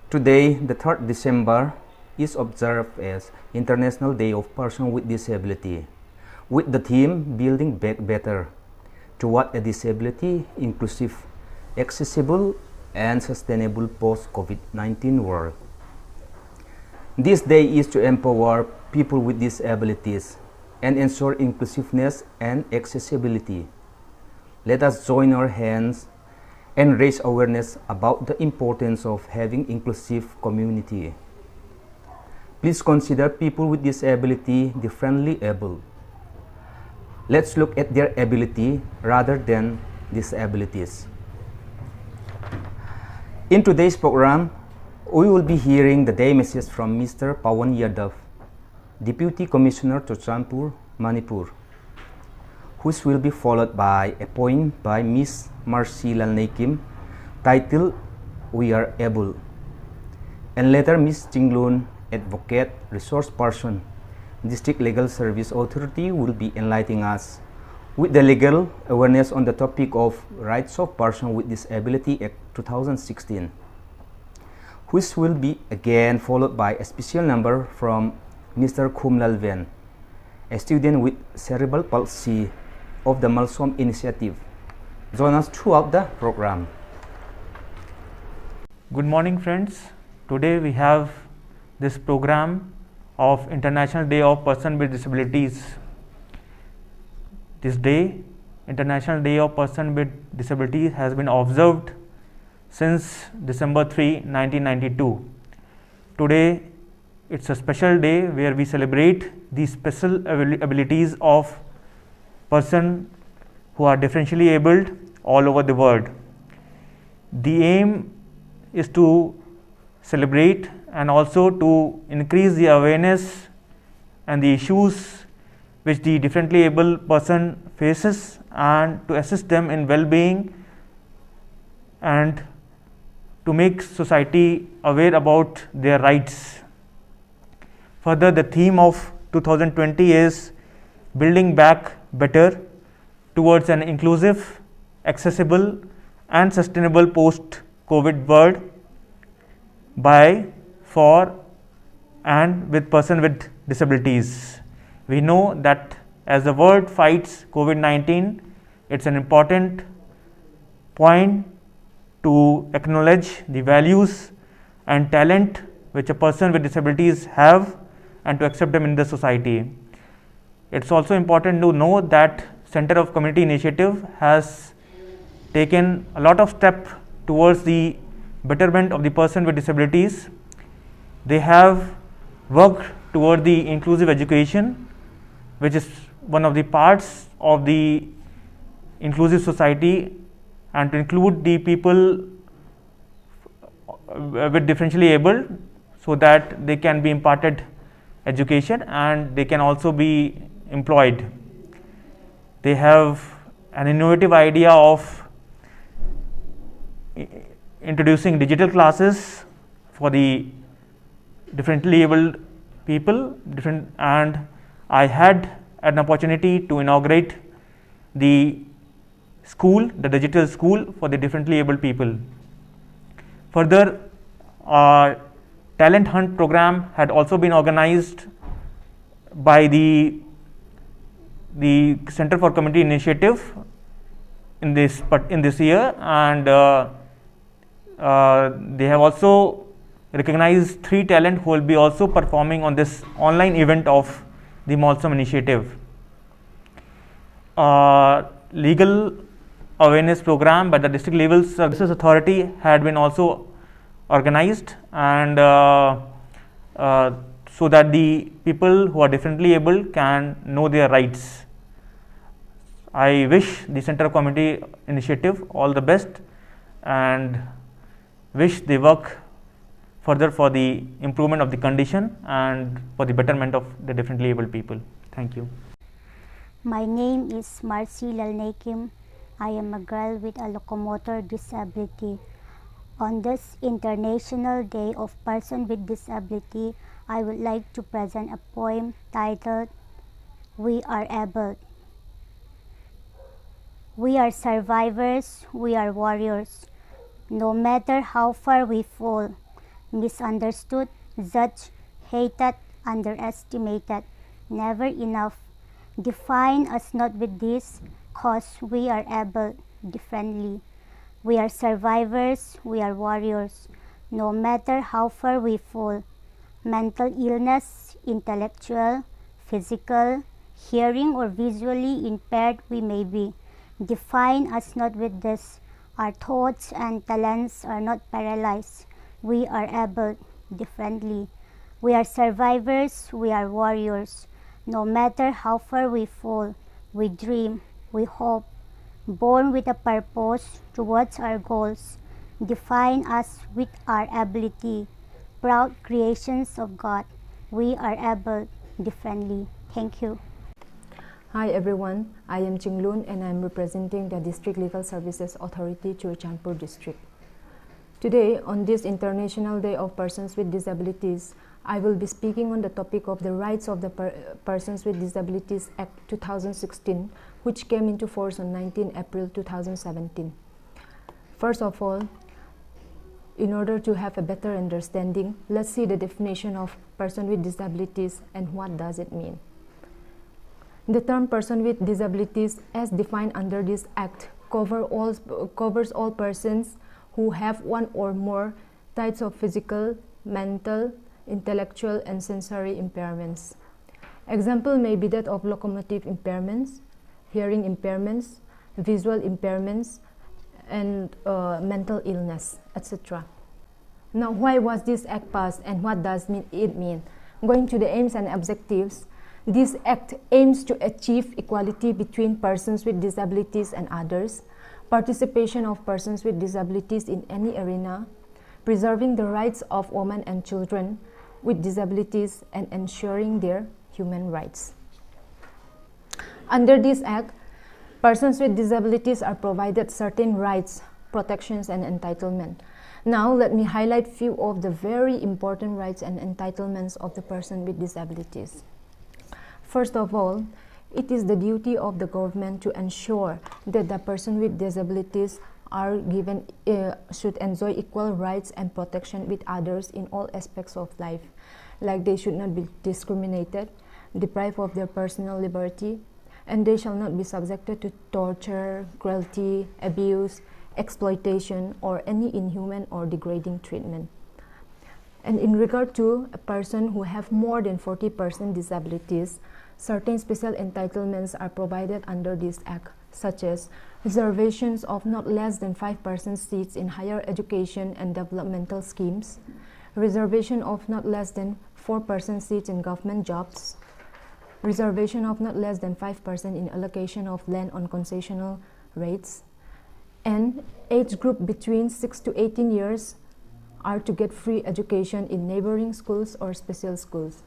Today, the 3rd December, is observed as International Day of Persons with Disability, with the theme Building Back Better toward a disability inclusive, accessible, and sustainable post-COVID-19 world. This day is to empower people with disabilities and ensure inclusiveness and accessibility. Let us join our hands and raise awareness about the importance of having inclusive community. Please consider people with disability differently able. Let's look at their ability rather than disabilities. In today's program, we will be hearing the day message from Mr. Pawan Yadav, Deputy Commissioner to Champur, Manipur, which will be followed by a poem by Ms. Marcy Lalnaikim titled We Are Able, and later Ms. Jinglun, Advocate, Resource Person, District Legal Service Authority, will be enlightening us with the legal awareness on the topic of Rights of Persons with Disability Act 2016, which will be again followed by a special number from Mr. Khumlal Ven, a student with cerebral palsy of the Malsom Initiative. Join us throughout the program. Good morning, friends. Today we have this program of International Day of Persons with Disabilities. This day, International Day of Persons with Disabilities, has been observed since December 3, 1992. Today, it's a special day where we celebrate the special abilities of persons who are differentially abled all over the world. The aim is to celebrate and also to increase the awareness and the issues which the differently able person faces, and to assist them in well-being and to make society aware about their rights. Further, the theme of 2020 is Building Back Better towards an inclusive, accessible, and sustainable post-COVID world by, for, and with persons with disabilities. We know that as the world fights COVID-19, it's an important point to acknowledge the values and talent which a person with disabilities have and to accept them in the society. It's also important to know that Center of Community Initiative has taken a lot of steps towards the betterment of the person with disabilities. They have worked toward the inclusive education, which is one of the parts of the inclusive society, and to include the people with differentially able so that they can be imparted education and they can also be employed. They have an innovative idea of introducing digital classes for the differently abled people, and I had an opportunity to inaugurate the school, the digital school for the differently abled people. Further, our talent hunt program had also been organized by the Center for Community Initiative in this year, and they have also recognized 3 talent who will be also performing on this online event of the Malsom Initiative. Legal awareness program by the District Legal Services Authority had been also organized, and so that the people who are differently able can know their rights. I wish the Center of Community Initiative all the best and wish they work further for the improvement of the condition and for the betterment of the differently able people. Thank you. My name is Marcy Lalnaikim. I am a girl with a locomotor disability. On this International Day of Persons with Disability, I would like to present a poem titled We Are Able. We are survivors, we are warriors. No matter how far we fall, misunderstood, judged, hated, underestimated, never enough. Define us not with this, cause we are able differently. We are survivors, we are warriors, no matter how far we fall. Mental illness, intellectual, physical, hearing or visually impaired we may be. Define us not with this. Our thoughts and talents are not paralyzed. We are able differently. We are survivors, we are warriors. No matter how far we fall, we dream, we hope, born with a purpose towards our goals. Define us with our ability, proud creations of God. We are able differently. Thank you. Hi everyone, I am Chinglun and I am representing the District Legal Services Authority, Churachandpur District. Today, on this International Day of Persons with Disabilities, I will be speaking on the topic of the Rights of the Persons with Disabilities Act 2016, which came into force on 19 April 2017. First of all, in order to have a better understanding, let's see the definition of person with disabilities and what does it mean. The term person with disabilities as defined under this act covers all persons who have one or more types of physical, mental, intellectual, and sensory impairments. Example may be that of locomotive impairments, hearing impairments, visual impairments, and mental illness, etc. Now, why was this act passed and what does it mean? Going to the aims and objectives, this act aims to achieve equality between persons with disabilities and others, participation of persons with disabilities in any arena, preserving the rights of women and children with disabilities, and ensuring their human rights. Under this act, persons with disabilities are provided certain rights, protections, and entitlement. Now, let me highlight few of the very important rights and entitlements of the person with disabilities. First of all, it is the duty of the government to ensure that the person with disabilities are given should enjoy equal rights and protection with others in all aspects of life, like they should not be discriminated, deprived of their personal liberty, and they shall not be subjected to torture, cruelty, abuse, exploitation, or any inhuman or degrading treatment. And in regard to a person who have more than 40% disabilities, certain special entitlements are provided under this act, such as reservations of not less than 5% seats in higher education and developmental schemes, reservation of not less than 4% seats in government jobs, reservation of not less than 5% in allocation of land on concessional rates, and age group between 6 to 18 years are to get free education in neighboring schools or special schools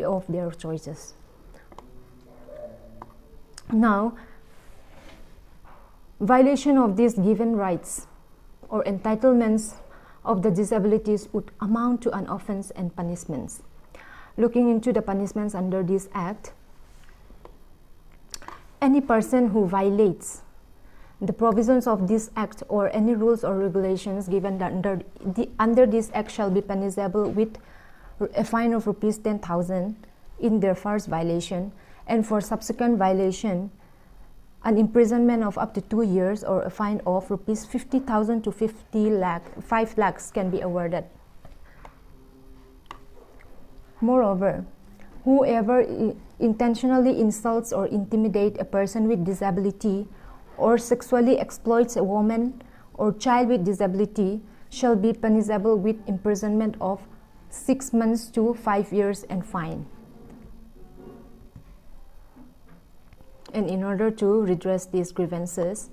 of their choices. Now, violation of these given rights or entitlements of the disabilities would amount to an offense and punishments. Looking into the punishments under this act, any person who violates the provisions of this act or any rules or regulations given under this act shall be punishable with a fine of rupees 10,000 in their first violation, and for subsequent violation, an imprisonment of up to 2 years or a fine of rupees 50,000 to 5 lakhs can be awarded. Moreover, whoever intentionally insults or intimidates a person with disability or sexually exploits a woman or child with disability shall be punishable with imprisonment of 6 months to 5 years and fine. And in order to redress these grievances,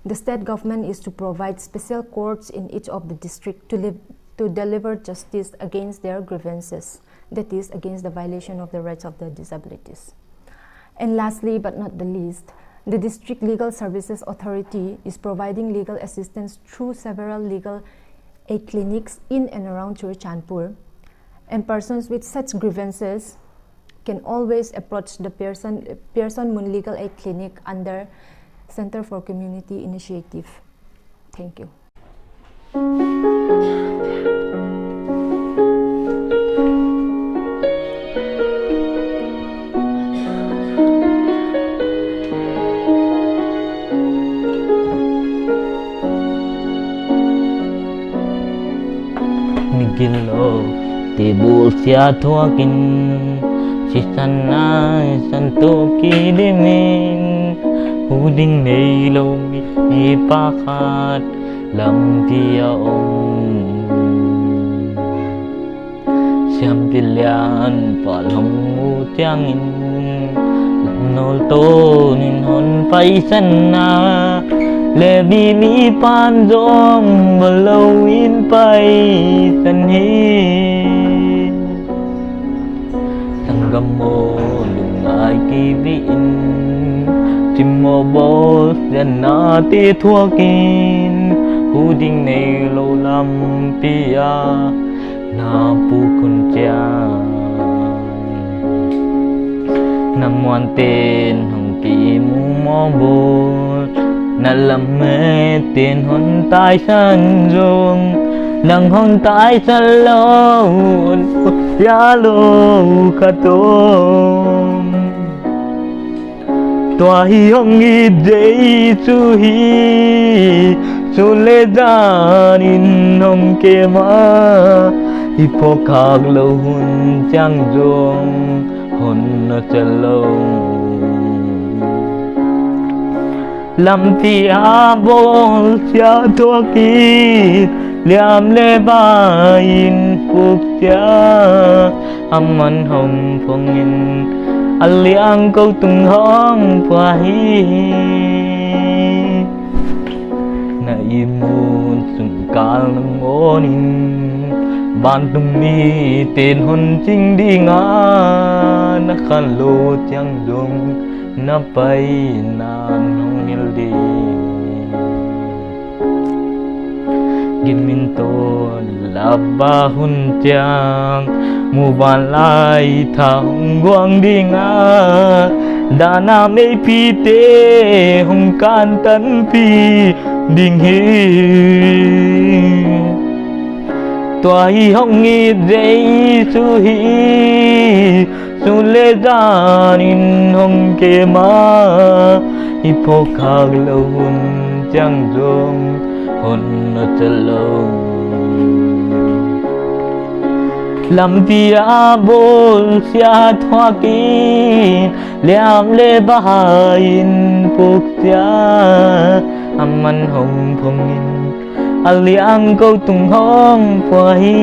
the state government is to provide special courts in each of the districts to deliver justice against their grievances, that is, against the violation of the rights of the disabilities. And lastly, but not the least, the District Legal Services Authority is providing legal assistance through several legal aid clinics in and around Churachandpur, and persons with such grievances can always approach the Pearson Moon Legal Aid Clinic under Center for Community Initiative. Thank you. kilo ti bul sia thua kin si sana san to ki demin huding nei lo mi pakat lam tia ong siam pilian palong mu tiangin nol to nin hon pai sana le mi pan dong belau in pai san hi sanggam mo lung ai ki vin chim mo bos dan na ti thua kin hu ding nei lo lam pia na pu kun cha nam wan tên hồng kỳ mu mo bol na lam me tên hon tai san rong nang hon tai san lo ya lo khatom tua hi hong i dei chu hi chu le dan in hong ke ma hi po khak lo hun chang rong hon na chalo lam ti a bol sia thua ki liam le ba in phúc cha amman hồng phong in aliang câu tung hong phai na imun sung kal monin ban tung mi tên hon ching đi nga na khan lo chang dong na pai nan hong il đi gimin to la ba hun chang mu ban lai thang guang đi nga da na me pi te hong kan tan pi ding hi tua hi hong i dei su hi su le da in hong ke ma hi po khak lo hun chang dong hon na chalo lam tia bol sia thua ki liam le ba in phúc tia amman hong phong in aliang câu tung hong phai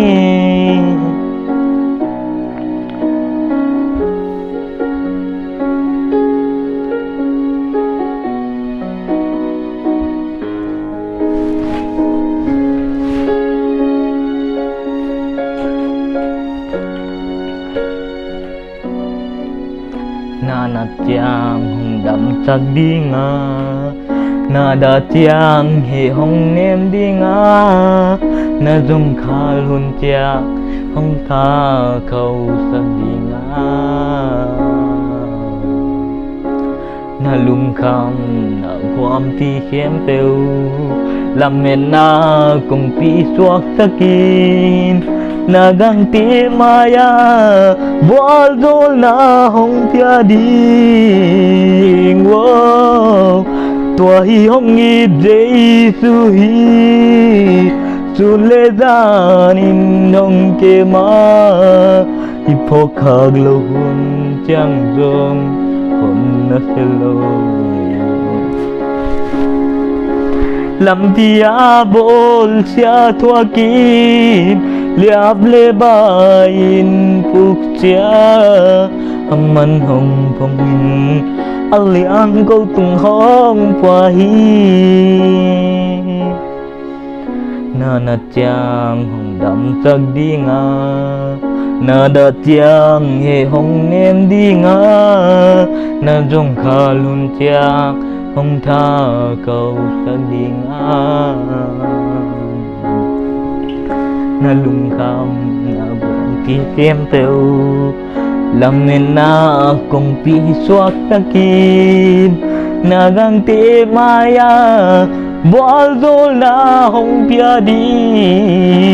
na na tiang hong đậm sắc đi nga na da tiang he hong nem đi nga na zum khal hun tia hong tha khâu sắc đi nga na lung kham na quam ti khem teu lam men na cùng pi suak sakin na gang ti maya bol dol na hong tia ding wo tua hi hong i dei su hi su le dan in hong ke ma hi po khak lo hun chang dong hon na selo lam tia bol sia thua ki liap le ba in phúc chia amman hong phong in aliang câu tung hong phai na na chang hong đậm sắc đi nga na da chang he hong nem đi nga na jong kha lun chang hong tha câu sắc đi nga na lung kham na bong ki kem teu lam nên na cùng pi suak takin na gang te maya bol dol na hong pia ding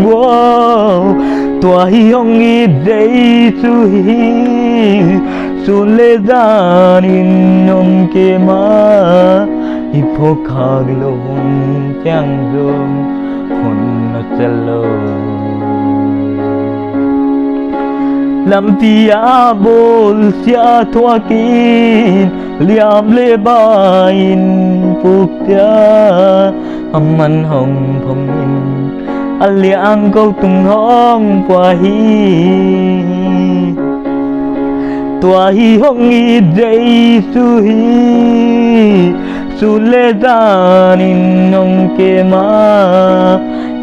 wow tua hi hong i dei su hi su le dan in hong ke ma hi po khak lo hun chang dong hon na chalo Lam tia bol sia thua kin liam le bain puk tia man hồng phong in aliang câu tung hong qua hi tua hi hong i dei su hi su le dan in nong ke ma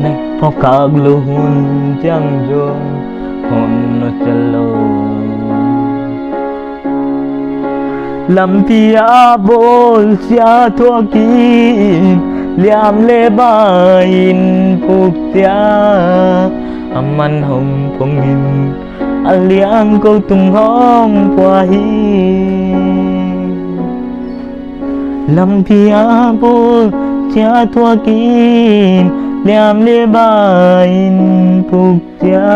nai phokag lu hun chang jong hon no chalo lam tia bol sia thua kin liam le bain puk tia man hồng phong in aliang câu tung hong qua hi lam tia bol sia thua kin liam le bain puk tia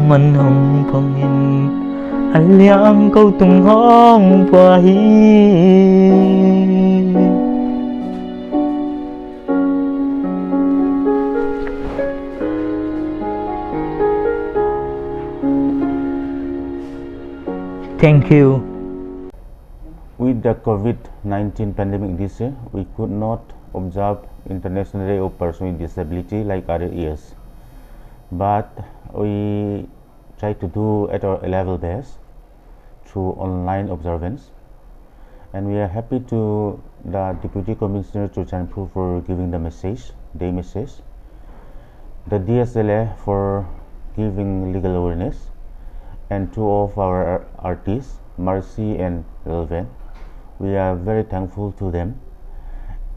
man hồng phong in aliang câu tung hong qua hi. Thank you. With the COVID-19 pandemic this year, we could not observe International Day of Persons with Disability like other years, but we try to do at our level best through online observance, and we are happy to the Deputy Commissioner Chochanpur for giving the day message, the DSLA for giving legal awareness, and two of our artists, Mercy and Relevant. We are very thankful to them,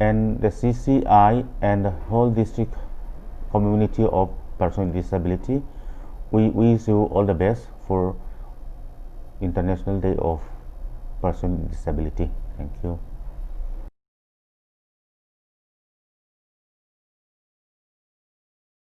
and the CCI and the whole district community of persons with disability. We wish you all the best for International Day of Persons with Disability. Thank you.